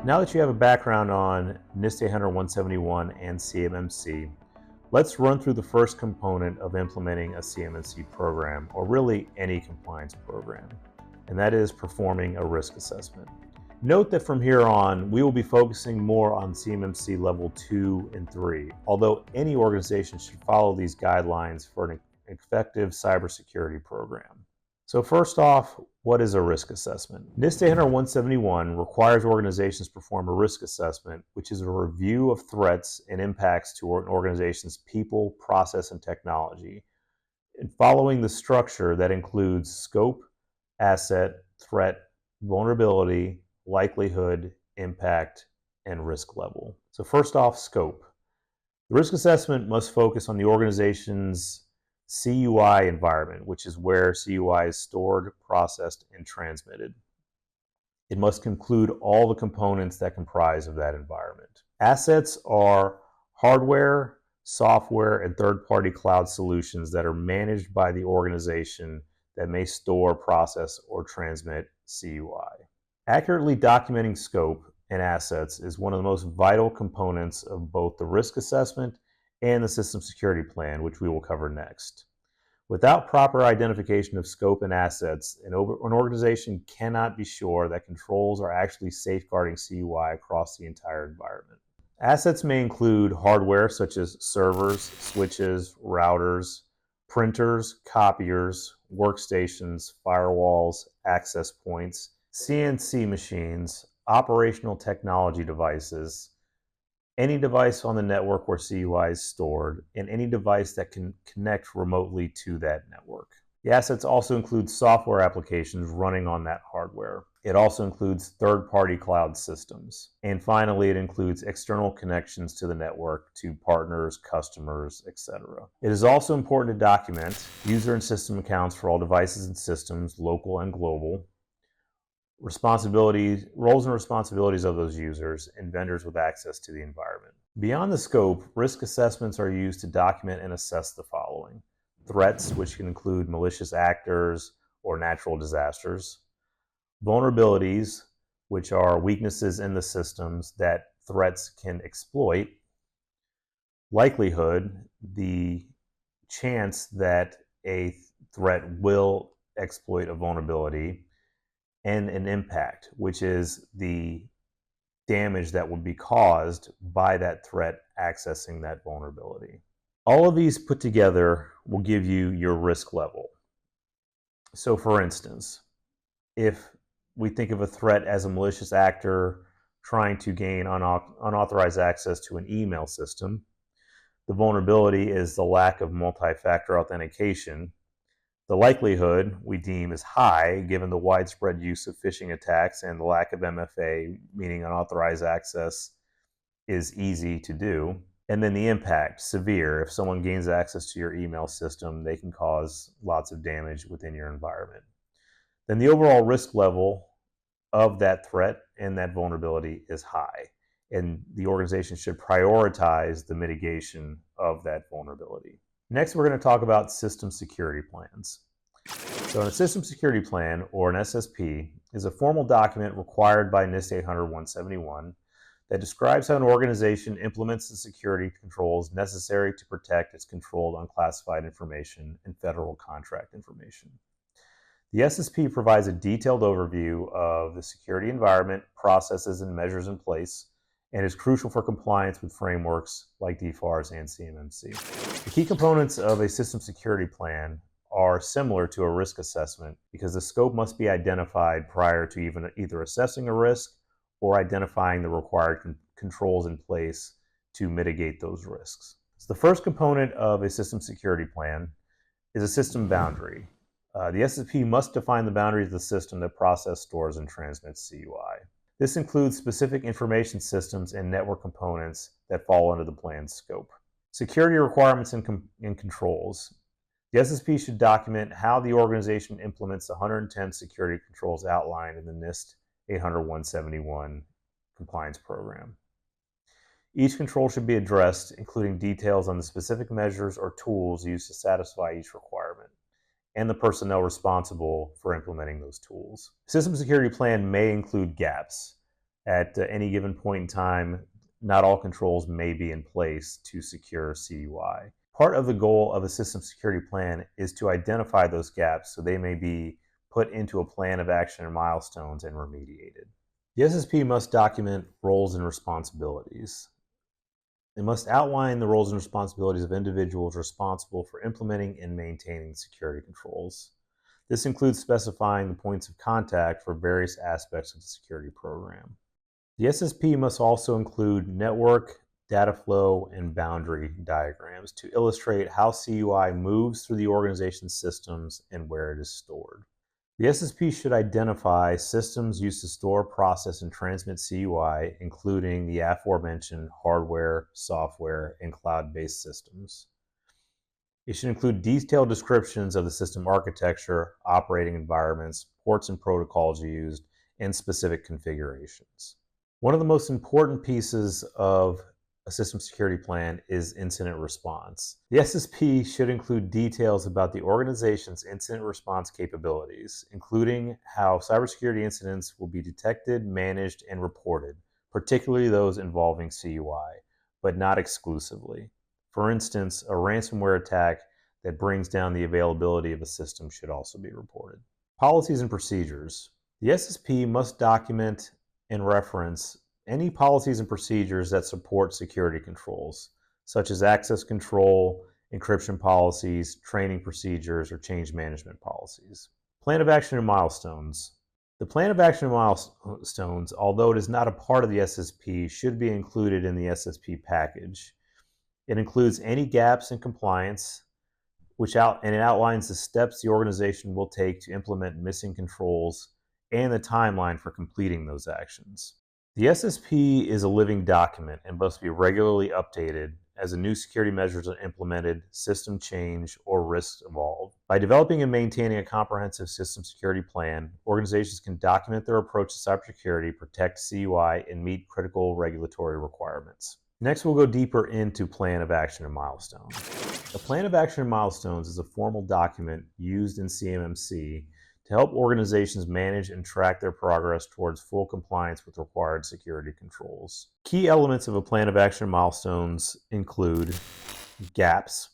Now that you have a background on NIST 800-171 and CMMC, let's run through the first component of implementing a CMMC program, or really any compliance program, and that is performing a risk assessment. Note that from here on, we will be focusing more on CMMC level 2 and 3, although any organization should follow these guidelines for an effective cybersecurity program. So first off, what is a risk assessment? NIST 800-171 requires organizations perform a risk assessment, which is a review of threats and impacts to an organization's people, process, and technology, and following the structure that includes scope, asset, threat, vulnerability, likelihood, impact, and risk level. So first off, scope. The risk assessment must focus on the organization's CUI environment, which is where CUI is stored, processed, and transmitted. It must include all the components that comprise of that environment. Assets are hardware, software, and third-party cloud solutions that are managed by the organization that may store, process, or transmit CUI. Accurately documenting scope and assets is one of the most vital components of both the risk assessment and the system security plan, which we will cover next. Without proper identification of scope and assets, an organization cannot be sure that controls are actually safeguarding CUI across the entire environment. Assets may include hardware such as servers, switches, routers, printers, copiers, workstations, firewalls, access points, CNC machines, operational technology devices, any device on the network where CUI is stored, and any device that can connect remotely to that network. The assets also include software applications running on that hardware. It also includes third-party cloud systems. And finally, it includes external connections to the network to partners, customers, etc. It is also important to document user and system accounts for all devices and systems, local and global, roles and responsibilities of those users, and vendors with access to the environment. Beyond the scope, risk assessments are used to document and assess the following: threats, which can include malicious actors or natural disasters; vulnerabilities, which are weaknesses in the systems that threats can exploit; likelihood, the chance that a threat will exploit a vulnerability; and an impact, which is the damage that would be caused by that threat accessing that vulnerability. All of these put together will give you your risk level. So for instance, if we think of a threat as a malicious actor trying to gain unauthorized access to an email system, the vulnerability is the lack of multi-factor authentication. The likelihood we deem is high given the widespread use of phishing attacks and the lack of MFA, meaning unauthorized access is easy to do. And then the impact, severe. If someone gains access to your email system, they can cause lots of damage within your environment. Then the overall risk level of that threat and that vulnerability is high, and the organization should prioritize the mitigation of that vulnerability. Next, we're going to talk about system security plans. So a system security plan, or an SSP, is a formal document required by NIST 800-171 that describes how an organization implements the security controls necessary to protect its controlled unclassified information and federal contract information. The SSP provides a detailed overview of the security environment, processes, and measures in place, and is crucial for compliance with frameworks like DFARS and CMMC. The key components of a system security plan are similar to a risk assessment because the scope must be identified prior to either assessing a risk or identifying the required controls in place to mitigate those risks. So the first component of a system security plan is a system boundary. The SSP must define the boundaries of the system that process, stores, and transmits CUI. This includes specific information systems and network components that fall under the plan's scope. Security requirements and controls. The SSP should document how the organization implements the 110 security controls outlined in the NIST 800-171 compliance program. Each control should be addressed, including details on the specific measures or tools used to satisfy each requirement, and the personnel responsible for implementing those tools. System security plan may include gaps. At any given point in time, not all controls may be in place to secure CUI. Part of the goal of a system security plan is to identify those gaps so they may be put into a plan of action and milestones and remediated. The SSP must document roles and responsibilities. It must outline the roles and responsibilities of individuals responsible for implementing and maintaining security controls. This includes specifying the points of contact for various aspects of the security program. The SSP must also include network, data flow, and boundary diagrams to illustrate how CUI moves through the organization's systems and where it is stored. The SSP should identify systems used to store, process, and transmit CUI, including the aforementioned hardware, software, and cloud-based systems. It should include detailed descriptions of the system architecture, operating environments, ports and protocols used, and specific configurations. One of the most important pieces of a system security plan is incident response. The SSP should include details about the organization's incident response capabilities, including how cybersecurity incidents will be detected, managed, and reported, particularly those involving CUI, but not exclusively. For instance, a ransomware attack that brings down the availability of a system should also be reported. Policies and procedures. The SSP must document and reference any policies and procedures that support security controls, such as access control, encryption policies, training procedures, or change management policies. Plan of action and milestones. The plan of action and milestones, although it is not a part of the SSP, should be included in the SSP package. It includes any gaps in compliance, and it outlines the steps the organization will take to implement missing controls and the timeline for completing those actions. The SSP is a living document and must be regularly updated as new security measures are implemented, system change, or risks evolve. By developing and maintaining a comprehensive system security plan, organizations can document their approach to cybersecurity, protect CUI, and meet critical regulatory requirements. Next, we'll go deeper into Plan of Action and Milestones. The Plan of Action and Milestones is a formal document used in CMMC to help organizations manage and track their progress towards full compliance with required security controls. Key elements of a plan of action and milestones include gaps.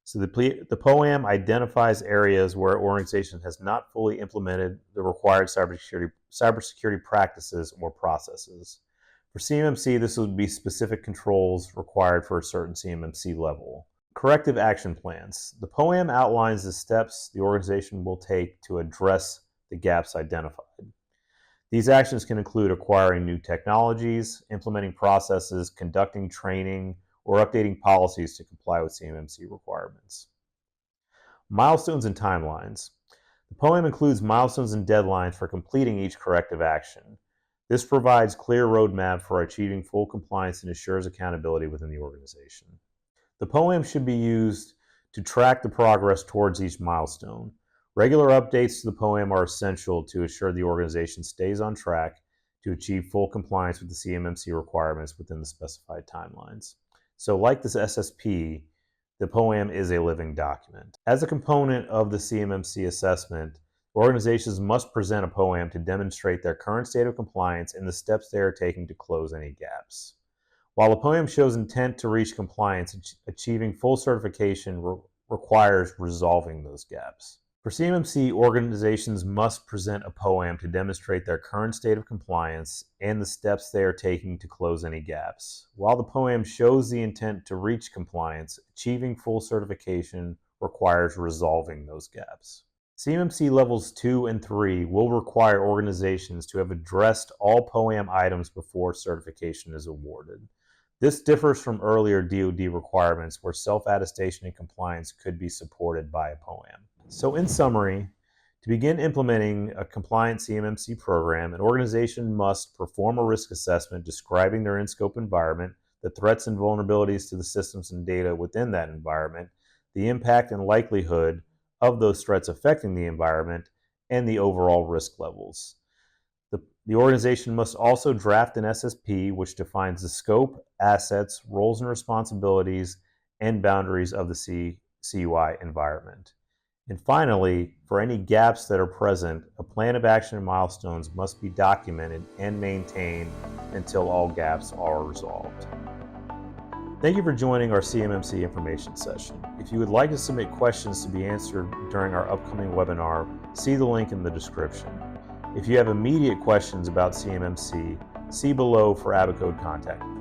So the POAM identifies areas where an organization has not fully implemented the required cybersecurity practices or processes. For CMMC, this would be specific controls required for a certain CMMC level. Corrective action plans. The POAM outlines the steps the organization will take to address the gaps identified. These actions can include acquiring new technologies, implementing processes, conducting training, or updating policies to comply with CMMC requirements. Milestones and timelines. The POAM includes milestones and deadlines for completing each corrective action. This provides clear roadmap for achieving full compliance and assures accountability within the organization. The POAM should be used to track the progress towards each milestone. Regular updates to the POAM are essential to assure the organization stays on track to achieve full compliance with the CMMC requirements within the specified timelines. So like this SSP, the POAM is a living document. As a component of the CMMC assessment, organizations must present a POAM to demonstrate their current state of compliance and the steps they are taking to close any gaps. While the POAM shows intent to reach compliance, achieving full certification requires resolving those gaps. For CMMC, organizations must present a POAM to demonstrate their current state of compliance and the steps they are taking to close any gaps. While the POAM shows the intent to reach compliance, achieving full certification requires resolving those gaps. CMMC levels 2 and 3 will require organizations to have addressed all POAM items before certification is awarded. This differs from earlier DoD requirements where self-attestation and compliance could be supported by a POAM. So in summary, to begin implementing a compliant CMMC program, an organization must perform a risk assessment describing their in-scope environment, the threats and vulnerabilities to the systems and data within that environment, the impact and likelihood of those threats affecting the environment, and the overall risk levels. The organization must also draft an SSP which defines the scope, assets, roles and responsibilities, and boundaries of the CUI environment. And finally, for any gaps that are present, a plan of action and milestones must be documented and maintained until all gaps are resolved. Thank you for joining our CMMC information session. If you would like to submit questions to be answered during our upcoming webinar, see the link in the description. If you have immediate questions about CMMC, see below for Abacode contact information.